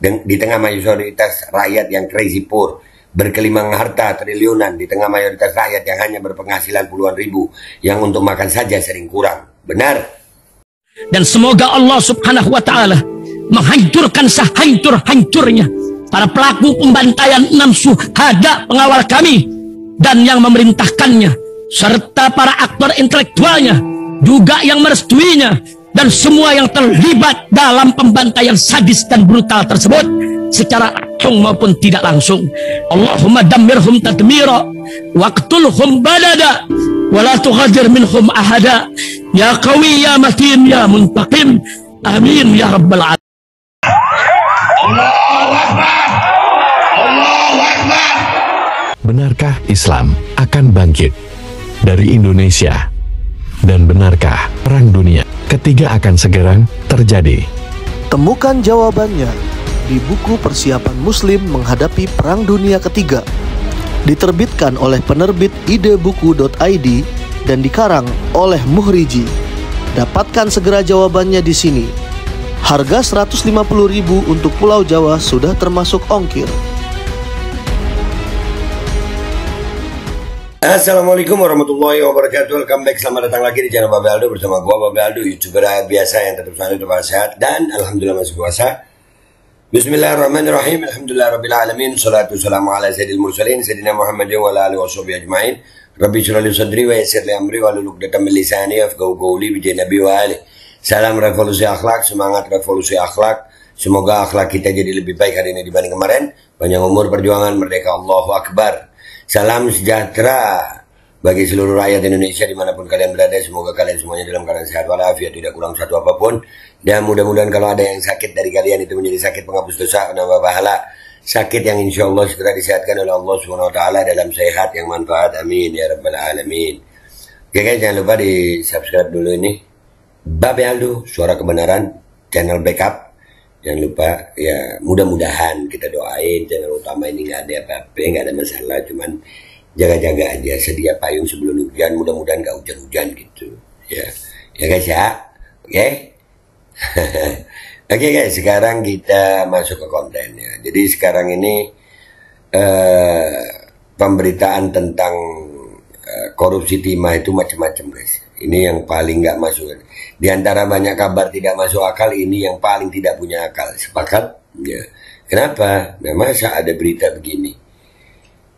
di tengah mayoritas rakyat yang crazy poor, berkelimang harta triliunan, di tengah mayoritas rakyat yang hanya berpenghasilan puluhan ribu, yang untuk makan saja sering kurang. Benar. Dan semoga Allah subhanahu wa ta'ala menghancurkan sehancur-hancurnya para pelaku pembantaian 6 syuhada pengawal kami dan yang memerintahkannya, serta para aktor intelektualnya juga yang merestuinya, dan semua yang terlibat dalam pembantaian sadis dan brutal tersebut secara langsung maupun tidak langsung. Allahumma dammirhum tadmira waqtulhum balada wala tughadir minhum ahada ya qawi ya matin ya muntaqim amin ya rabbal alamin. Allahu Akbar. Allahu Akbar. Benarkah Islam akan bangkit dari Indonesia? Dan benarkah perang dunia ketiga akan segera terjadi? Temukan jawabannya di buku Persiapan Muslim Menghadapi Perang Dunia Ketiga, diterbitkan oleh penerbit idebuku.id dan dikarang oleh Muhriji. Dapatkan segera jawabannya di sini. Harga 150.000 untuk Pulau Jawa sudah termasuk ongkir. Assalamualaikum warahmatullahi wabarakatuh. Welcome back, selamat datang lagi di channel Babe Aldo bersama gua Babe Aldo, YouTuber biasa yang tetap selalu tetap sehat dan alhamdulillah masih puasa. Bismillahirrahmanirrahim. Alhamdulillah rabbil alamin. Shalatu wassalamu ala sayyidil mursalin sayyidina Muhammadin wa ala alihi washabihi ajmain. Rabbi shrah li sadri wa yassir li amri wa hlul 'uqdatam min lisani yafqahu qawli bi nabi wa ali. Salam revolusi akhlak, semangat revolusi akhlak. Semoga akhlak kita jadi lebih baik hari ini dibanding kemarin. Panjang umur perjuangan, merdeka, Allahu Akbar. Salam sejahtera bagi seluruh rakyat Indonesia dimanapun kalian berada. Semoga kalian semuanya dalam keadaan sehat walafiat, tidak kurang satu apapun. Dan mudah-mudahan kalau ada yang sakit dari kalian itu menjadi sakit penghapus dosa, penambah pahala. Sakit yang insya Allah segera disehatkan oleh Allah Subhanahu Wa Taala dalam sehat yang manfaat. Amin ya rabbal alamin. Oke guys, jangan lupa di subscribe dulu ini Babe Aldo, suara kebenaran, channel backup. Jangan lupa ya, mudah-mudahan kita doain channel utama ini nggak ada apa-apa, nggak ada masalah, cuman jaga-jaga aja, sedia payung sebelum hujan, mudah-mudahan nggak hujan-hujan gitu ya guys ya. Oke. Oke guys, sekarang kita masuk ke kontennya. Jadi sekarang ini pemberitaan tentang korupsi timah itu macam-macam guys. Ini yang paling nggak masuk. Di antara banyak kabar tidak masuk akal, ini yang paling tidak punya akal. Sepakat? Ya. Kenapa? Nah, masa ada berita begini?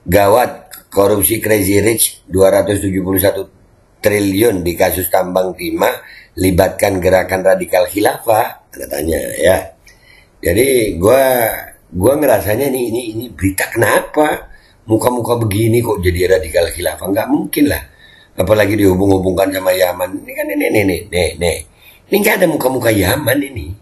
Gawat, korupsi Crazy Rich 271 triliun di kasus tambang timah, libatkan gerakan radikal khilafah, katanya ya. Jadi gua ngerasanya ini berita kenapa? Muka-muka begini kok jadi radikal khilafah? Nggak mungkin lah. Apalagi dihubung-hubungkan sama Yaman. Ini kan nih. Ini nggak ada muka-muka Yaman ini.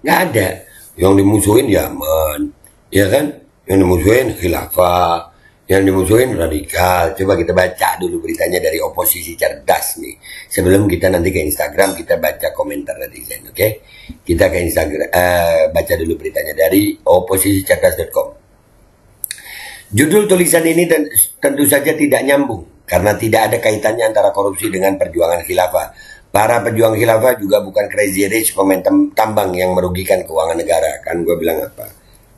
Nggak ada. Yang dimusuhin Yaman. Ya kan? Yang dimusuhin khilafah. Yang dimusuhin radikal. Coba kita baca dulu beritanya dari oposisi cerdas nih. Sebelum kita nanti ke Instagram, kita baca komentar netizen. Oke? Kita ke Instagram. Baca dulu beritanya dari oposisicerdas.com. Judul tulisan ini tentu saja tidak nyambung. Karena tidak ada kaitannya antara korupsi dengan perjuangan khilafah. Para pejuang khilafah juga bukan crazy rich pemain tambang yang merugikan keuangan negara. Kan gue bilang apa?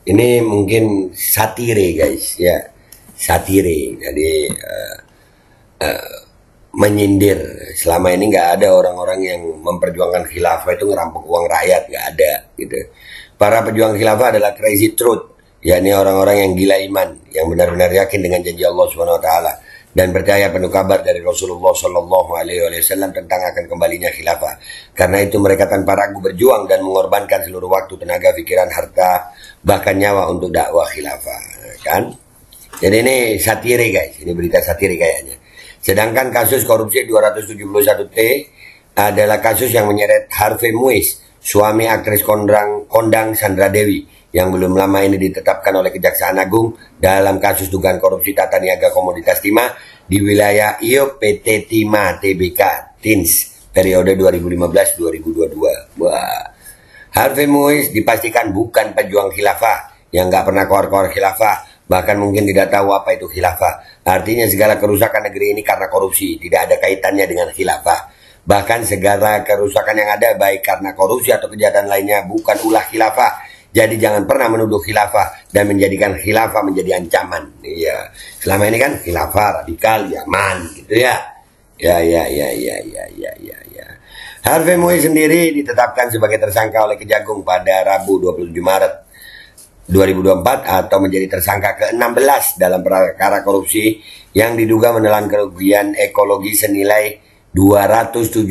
Ini mungkin satire guys ya. Satire. Jadi menyindir. Selama ini nggak ada orang-orang yang memperjuangkan khilafah itu ngerampok uang rakyat. Nggak ada gitu. Para pejuang khilafah adalah crazy truth. Yakni orang-orang yang gila iman. Yang benar-benar yakin dengan janji Allah Subhanahu Wa Taala. Dan percaya penuh kabar dari Rasulullah Shallallahu Alaihi Wasallam tentang akan kembalinya khilafah. Karena itu mereka tanpa ragu berjuang dan mengorbankan seluruh waktu, tenaga, pikiran, harta, bahkan nyawa untuk dakwah khilafah. Kan? Jadi ini satire guys, ini berita satire kayaknya. Sedangkan kasus korupsi 271T adalah kasus yang menyeret Harvey Muiz, suami aktris kondang Sandra Dewi, yang belum lama ini ditetapkan oleh Kejaksaan Agung dalam kasus dugaan korupsi tata niaga komoditas timah di wilayah IO PT Timah Tbk Tins periode 2015-2022. Wah. Harvey Muiz dipastikan bukan pejuang khilafah yang nggak pernah keluar khilafah, bahkan mungkin tidak tahu apa itu khilafah. Artinya segala kerusakan negeri ini karena korupsi, tidak ada kaitannya dengan khilafah. Bahkan segala kerusakan yang ada baik karena korupsi atau kejahatan lainnya bukan ulah khilafah. Jadi jangan pernah menuduh khilafah dan menjadikan khilafah menjadi ancaman. Iya, selama ini kan khilafah radikal, Yaman, gitu ya. Ya. Harvey Muiz sendiri ditetapkan sebagai tersangka oleh Kejagung pada Rabu 27 Maret 2024 atau menjadi tersangka ke-16 dalam perkara korupsi yang diduga menelan kerugian ekologi senilai 271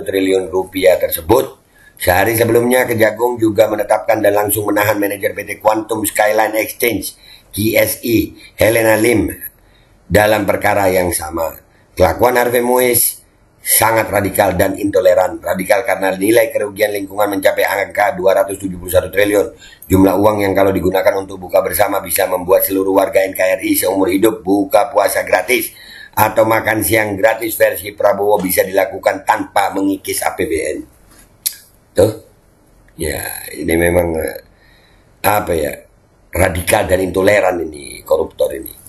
triliun rupiah tersebut. Sehari sebelumnya Kejagung juga menetapkan dan langsung menahan manajer PT Quantum Skyline Exchange QSE Helena Lim dalam perkara yang sama. Kelakuan Harvey Muiz sangat radikal dan intoleran. Radikal karena nilai kerugian lingkungan mencapai angka 271 triliun. Jumlah uang yang kalau digunakan untuk buka bersama bisa membuat seluruh warga NKRI seumur hidup buka puasa gratis atau makan siang gratis versi Prabowo bisa dilakukan tanpa mengikis APBN. Tuh. Ya, ini memang apa ya? Radikal dan intoleran ini koruptor ini.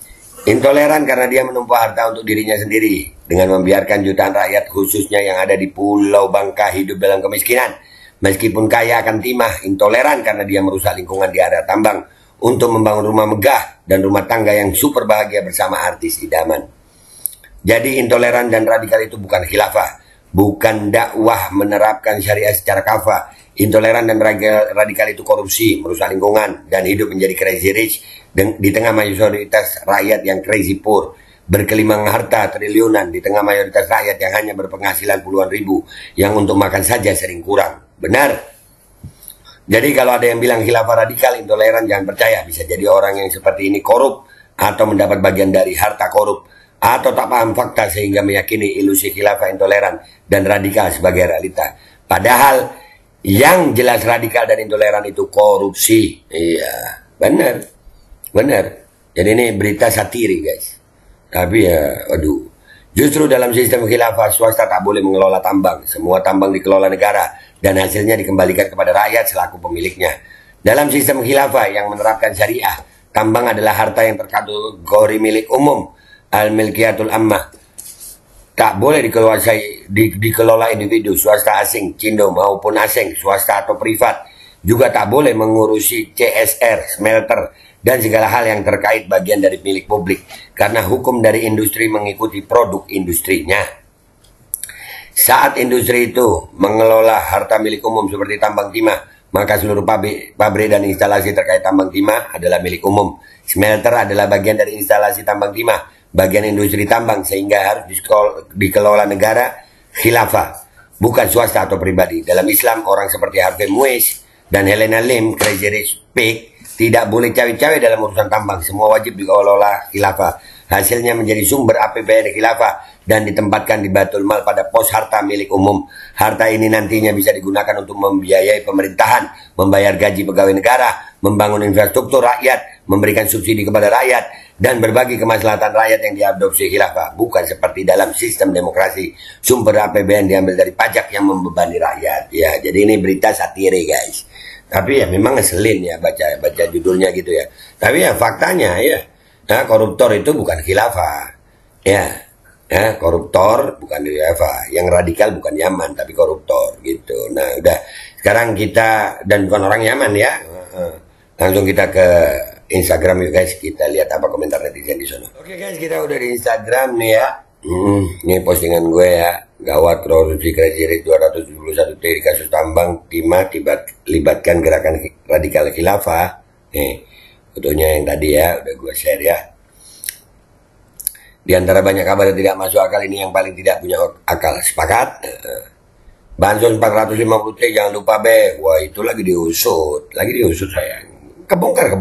Intoleran karena dia menumpah harta untuk dirinya sendiri dengan membiarkan jutaan rakyat khususnya yang ada di Pulau Bangka hidup dalam kemiskinan. Meskipun kaya akan timah, intoleran karena dia merusak lingkungan di area tambang untuk membangun rumah megah dan rumah tangga yang super bahagia bersama artis idaman. Jadi intoleran dan radikal itu bukan khilafah, bukan dakwah menerapkan syariah secara kafah. Intoleran dan radikal itu korupsi, merusak lingkungan, dan hidup menjadi crazy rich di tengah mayoritas rakyat yang crazy poor. Berkelimang harta triliunan di tengah mayoritas rakyat yang hanya berpenghasilan puluhan ribu, yang untuk makan saja sering kurang. Benar. Jadi kalau ada yang bilang khilafah radikal, intoleran, jangan percaya. Bisa jadi orang yang seperti ini korup, atau mendapat bagian dari harta korup, atau tak paham fakta sehingga meyakini ilusi khilafah intoleran dan radikal sebagai realita. Padahal yang jelas radikal dan intoleran itu korupsi. Iya, benar. Jadi ini berita satiri, guys. Tapi ya, aduh. Justru dalam sistem khilafah, swasta tak boleh mengelola tambang. Semua tambang dikelola negara dan hasilnya dikembalikan kepada rakyat selaku pemiliknya. Dalam sistem khilafah yang menerapkan syariah, tambang adalah harta yang terkategori milik umum, al-milkiyatul ammah. Tak boleh dikelola individu, swasta asing, cindo maupun asing, swasta atau privat. Juga tak boleh mengurusi CSR, smelter, dan segala hal yang terkait bagian dari milik publik. Karena hukum dari industri mengikuti produk industrinya. Saat industri itu mengelola harta milik umum seperti tambang timah, maka seluruh pabrik dan instalasi terkait tambang timah adalah milik umum. Smelter adalah bagian dari instalasi tambang timah, bagian industri tambang, sehingga harus dikelola negara khilafah, bukan swasta atau pribadi. Dalam Islam, orang seperti Harvey Muiz dan Helena Lim, Crazy Rich Pig, tidak boleh cawe-cawe dalam urusan tambang. Semua wajib dikelola khilafah. Hasilnya menjadi sumber APBN khilafah dan ditempatkan di Baitul Mal pada pos harta milik umum. Harta ini nantinya bisa digunakan untuk membiayai pemerintahan, membayar gaji pegawai negara, membangun infrastruktur rakyat, memberikan subsidi kepada rakyat, dan berbagi kemaslahatan rakyat yang diadopsi khilafah. Bukan seperti dalam sistem demokrasi, sumber APBN diambil dari pajak yang membebani rakyat. Ya, jadi ini berita satire, guys. Tapi ya memang ngeselin ya baca judulnya gitu ya. Tapi ya faktanya ya, koruptor itu bukan khilafah. Ya, koruptor bukan khilafah. Yang radikal bukan Yaman tapi koruptor gitu. Nah, udah sekarang kita, dan bukan orang Yaman ya. Langsung kita ke Instagram yuk guys, kita lihat apa komentar netizen di sana. Oke guys, kita udah di Instagram nih ya. Ini postingan gue ya. Gawat korupsi Crazy Rich 271 T kasus tambang timah libatkan gerakan radikal khilafah. Nih, fotonya yang tadi ya, udah gue share ya. Di antara banyak kabar yang tidak masuk akal, ini yang paling tidak punya akal. Sepakat? Bansos 450 T, jangan lupa be. Wah, itu lagi diusut sayang. Kebongkar.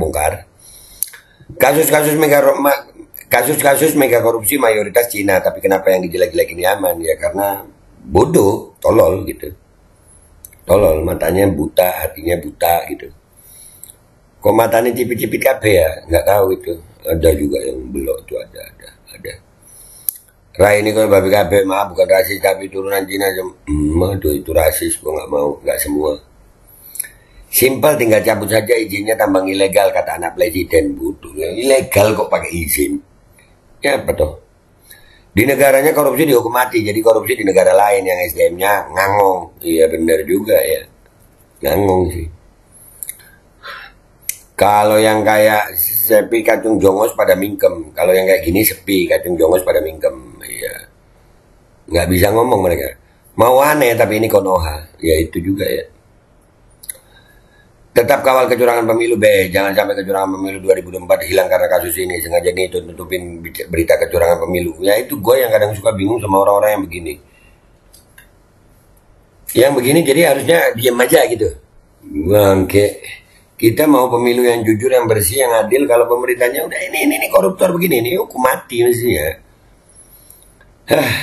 Kasus-kasus mega korupsi mayoritas Cina, tapi kenapa yang dijelek-jelekin Yaman? Ya karena bodoh, tolol gitu. Tolol, matanya buta, hatinya buta gitu. Kok matanya cipit-cipit kabeh ya? Nggak tahu itu. Ada juga yang belok tuh, ada. Rai ini kalau babi kabeh, maaf bukan rasis tapi turunan Cina. Aduh itu rasis, gua nggak mau, nggak semua. Simpel, tinggal cabut saja izinnya, tambang ilegal kata anak presiden. Butuh ilegal kok pakai izin. Ya betul. Di negaranya korupsi dihukum mati, jadi korupsi di negara lain yang SDM-nya ngangong. Iya benar juga ya, ngangong sih. Kalau yang kayak sepi kacung jongos pada mingkem. Kalau yang kayak gini sepi kacung jongos pada mingkem. Iya. Nggak bisa ngomong mereka. Mau aneh tapi ini konoha. Ya itu juga ya. Tetap kawal kecurangan pemilu be. Jangan sampai kecurangan pemilu 2024 hilang karena kasus ini. Sengaja nih tutupin berita kecurangan pemilu. Ya itu gue yang kadang suka bingung sama orang-orang yang begini. Yang begini jadi harusnya diam aja gitu. Bangke. Kita mau pemilu yang jujur, yang bersih, yang adil. Kalau pemerintahnya udah ini koruptor begini, ini hukum mati mestinya.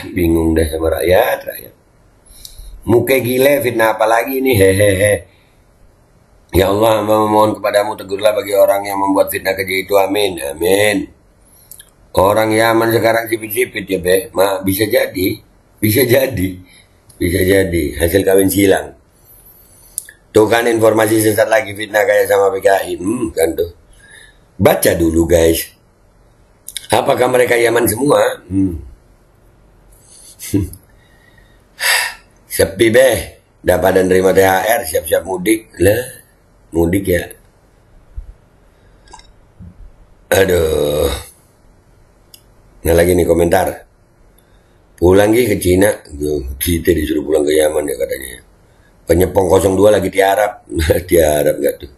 Bingung dah sama rakyat. Muka gile, fitnah apa lagi ini, hehehe. Ya Allah, memohon kepadamu tegurlah bagi orang yang membuat fitnah keji itu, amin, amin. Orang Yaman sekarang sipit-sipit ya be, bisa jadi hasil kawin silang. Tuh kan informasi sesat lagi fitnah kayak sama PKI, kan tuh. Baca dulu guys. Apakah mereka Yaman semua? Sepi be, dapat dan terima THR, siap-siap mudik lah, mudik ya. Aduh. Nah lagi nih komentar. Pulang ke Cina, kita disuruh pulang ke Yaman ya katanya. Penyepong 02 lagi tiarap. Tiarap gak tuh?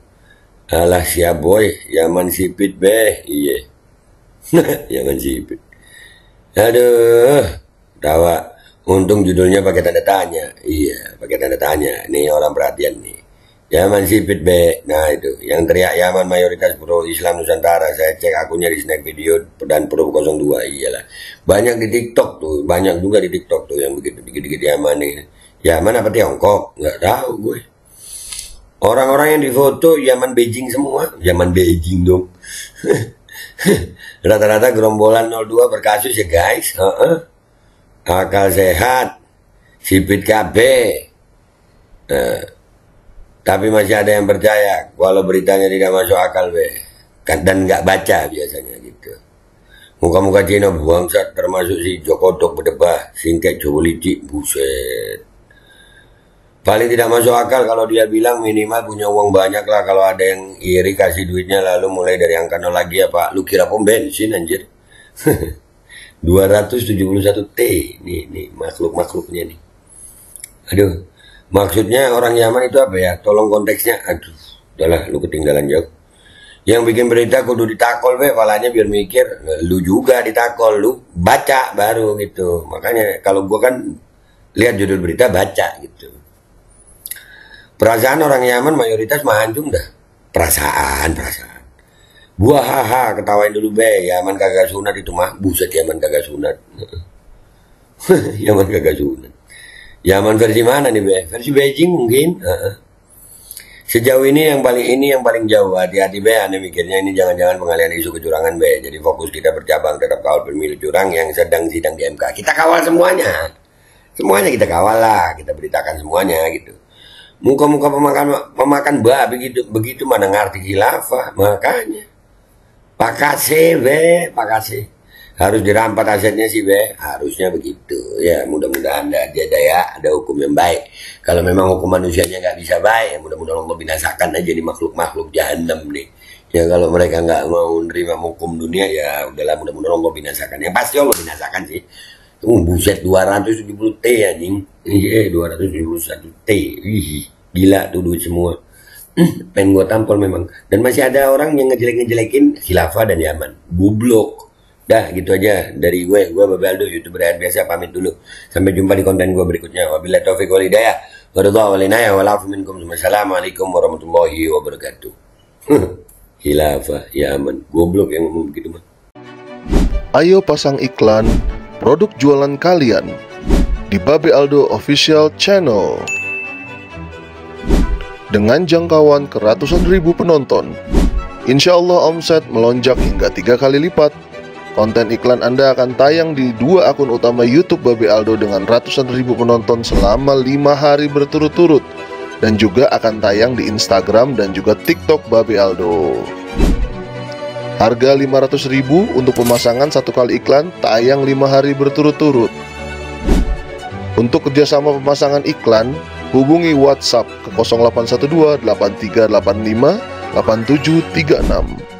Alah siap boy, Yaman sipit be. Iya. Yaman sipit. Aduh. Tawa. Untung judulnya pakai tanda tanya. Iya, pakai tanda tanya. Nih orang perhatian nih. Yaman sipit be. Nah itu. Yang teriak Yaman mayoritas pro Islam Nusantara. Saya cek akunnya di Snack Video dan Pro 02. Iyalah. Banyak di TikTok tuh. Banyak juga di TikTok tuh yang begitu dikit-dikit Yaman nih. Yaman apa Tiongkok? Nggak tahu gue. Orang-orang yang difoto Yaman Beijing semua. Yaman Beijing dong. Rata-rata gerombolan 02 berkasus ya guys. Akal sehat. Sipit KB. Tapi masih ada yang percaya. Walau beritanya tidak masuk akal be. Dan nggak baca biasanya gitu. Muka-muka Cina bangsat termasuk si Joko Tok berdebah. Singkat Jowo Licik. Buset. Paling tidak masuk akal kalau dia bilang minimal punya uang banyak lah. Kalau ada yang iri kasih duitnya lalu mulai dari angka 0 lagi ya pak. Lu kira pom bensin anjir. 271 T. Nih makhluk-makhluknya nih. Aduh. Maksudnya orang Yaman itu apa ya? Tolong konteksnya. Aduh. Udahlah lu ketinggalan jauh. Yang bikin berita kudu ditakol be. Palanya biar mikir. Lu juga ditakol. Lu baca baru gitu. Makanya kalau gua kan lihat judul berita baca gitu. Perasaan orang Yaman mayoritas mah hancur dah. Perasaan. Gua haha ketawain dulu be. Yaman kagak sunat itu mah. Buset Yaman kagak sunat. Yaman kagak sunat. Yaman versi mana nih be? Versi Beijing mungkin. Sejauh ini yang paling jauh. Hati-hati be. Ane mikirnya ini jangan-jangan pengalihan isu kecurangan be. Jadi fokus kita bercabang tetap kawal pemilu curang yang sedang sidang di MK. Kita kawal semuanya. Semuanya kita kawal lah. Kita beritakan semuanya gitu. Muka-muka pemakan begitu mana ngerti khilafah. Makanya Pak Kasih be, Pak Kasih harus dirampas asetnya sih be, harusnya begitu ya. Mudah-mudahan ada hukum yang baik. Kalau memang hukum manusianya nggak bisa baik, ya mudah-mudahan Allah binasakan aja di makhluk-makhluk jahanam nih. Ya kalau mereka nggak mau nerima hukum dunia ya udahlah, mudah-mudahan Allah binasakan. Yang pasti Allah binasakan sih. Buset 270 T anjing. Iya 271 T. Wih, gila tuh duit semua. Pengen gua tampol memang. Dan masih ada orang yang ngejelek-ngejelekin khilafah dan Yaman. Goblok. Dah gitu aja dari gue Babe Aldo, YouTuber rakyat biasa, pamit dulu. Sampai jumpa di konten gue berikutnya. Wabillahi taufiq wal hidayah. Waridha wal inayah wal afu minkum. Assalamualaikum warahmatullahi wabarakatuh. Khilafah Yaman. Goblok yang ngomong begitu mah. Ayo pasang iklan produk jualan kalian di Babe Aldo Official Channel. Dengan jangkauan ke ratusan ribu penonton, insya Allah omset melonjak hingga 3 kali lipat. Konten iklan Anda akan tayang di 2 akun utama YouTube Babe Aldo dengan ratusan ribu penonton selama 5 hari berturut-turut, dan juga akan tayang di Instagram dan juga TikTok Babe Aldo. Harga 500.000 untuk pemasangan 1 kali iklan, tayang 5 hari berturut-turut. Untuk kerjasama pemasangan iklan, hubungi WhatsApp ke 0812 8385 8736.